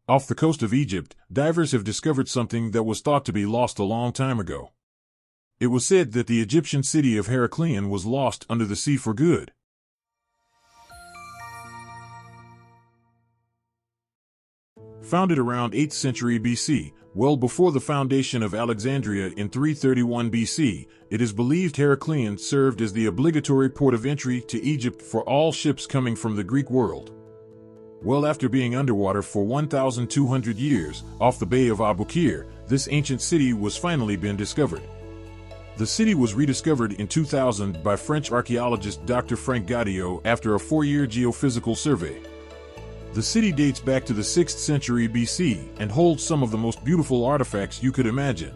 Off the coast of Egypt, divers have discovered something that was thought to be lost a long time ago. It was said that the Egyptian city of Heracleion was lost under the sea for good. Founded around 8th century BC, well before the foundation of Alexandria in 331 BC, it is believed Heracleion served as the obligatory port of entry to Egypt for all ships coming from the Greek world. Well, after being underwater for 1,200 years, off the Bay of Abu Qir, this ancient city was finally been discovered. The city was rediscovered in 2000 by French archaeologist Dr. Frank Gaudio after a 4-year geophysical survey. The city dates back to the 6th century BC and holds some of the most beautiful artifacts you could imagine.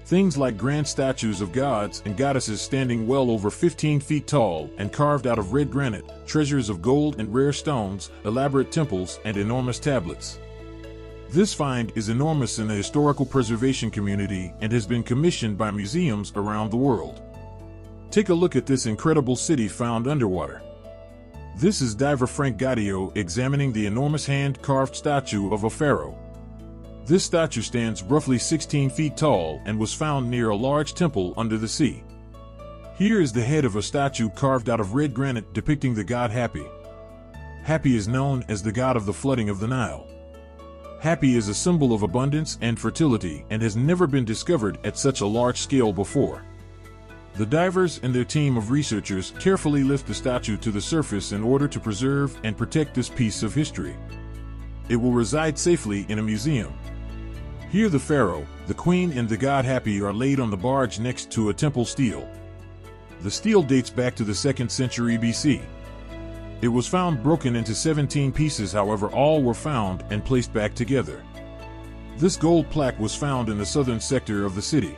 Things like grand statues of gods and goddesses standing well over 15 feet tall and carved out of red granite, treasures of gold and rare stones, elaborate temples, and enormous tablets. This find is enormous in the historical preservation community and has been commissioned by museums around the world. Take a look at this incredible city found underwater. This is diver Frank Gaudio examining the enormous hand-carved statue of a pharaoh. This statue stands roughly 16 feet tall and was found near a large temple under the sea. Here is the head of a statue carved out of red granite depicting the god Hapi. Hapi is known as the god of the flooding of the Nile. Hapi is a symbol of abundance and fertility and has never been discovered at such a large scale before. The divers and their team of researchers carefully lift the statue to the surface in order to preserve and protect this piece of history. It will reside safely in a museum. Here the pharaoh, the queen, and the god Hapi are laid on the barge next to a temple stele. The stele dates back to the 2nd century BC. It was found broken into 17 pieces, however all were found and placed back together. This gold plaque was found in the southern sector of the city.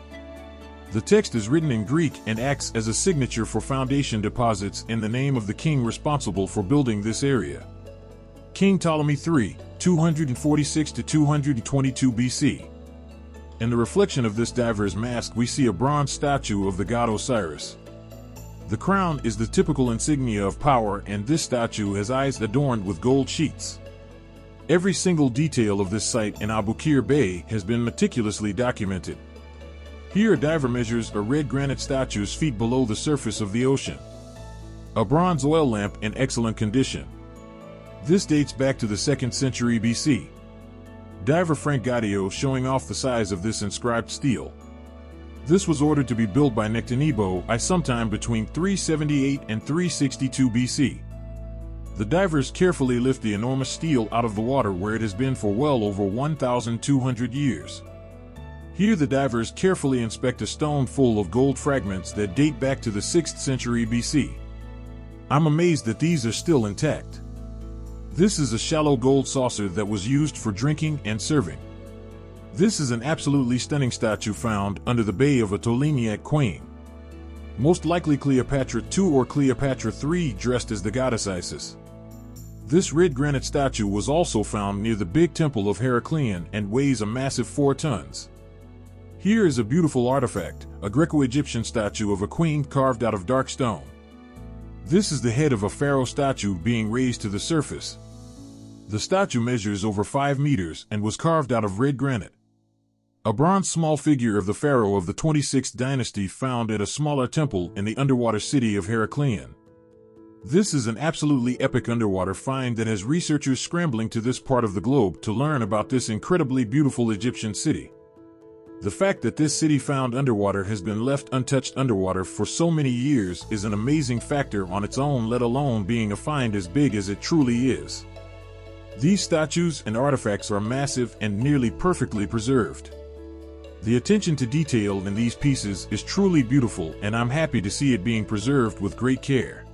The text is written in Greek and acts as a signature for foundation deposits in the name of the king responsible for building this area. King Ptolemy III, 246 to 222 BC. In the reflection of this diver's mask we see a bronze statue of the god Osiris. The crown is the typical insignia of power, and this statue has eyes adorned with gold sheets. Every single detail of this site in Abu Qir Bay has been meticulously documented. Here a diver measures a red granite statue's feet below the surface of the ocean. A bronze oil lamp in excellent condition. This dates back to the 2nd century BC. Diver Frank Gaudio showing off the size of this inscribed stele. This was ordered to be built by Nectanebo I sometime between 378 and 362 BC. The divers carefully lift the enormous stele out of the water where it has been for well over 1,200 years. Here the divers carefully inspect a stone full of gold fragments that date back to the 6th century BC. I'm amazed that these are still intact. This is a shallow gold saucer that was used for drinking and serving. This is an absolutely stunning statue found under the bay of a Ptolemaic queen. Most likely Cleopatra II or Cleopatra III dressed as the goddess Isis. This red granite statue was also found near the big temple of Heracleion and weighs a massive 4 tons. Here is a beautiful artifact, a Greco-Egyptian statue of a queen carved out of dark stone. This is the head of a pharaoh statue being raised to the surface. The statue measures over 5 meters and was carved out of red granite. A bronze small figure of the pharaoh of the 26th dynasty found at a smaller temple in the underwater city of Heracleion. This is an absolutely epic underwater find that has researchers scrambling to this part of the globe to learn about this incredibly beautiful Egyptian city. The fact that this city found underwater has been left untouched underwater for so many years is an amazing factor on its own, let alone being a find as big as it truly is. These statues and artifacts are massive and nearly perfectly preserved. The attention to detail in these pieces is truly beautiful, and I'm happy to see it being preserved with great care.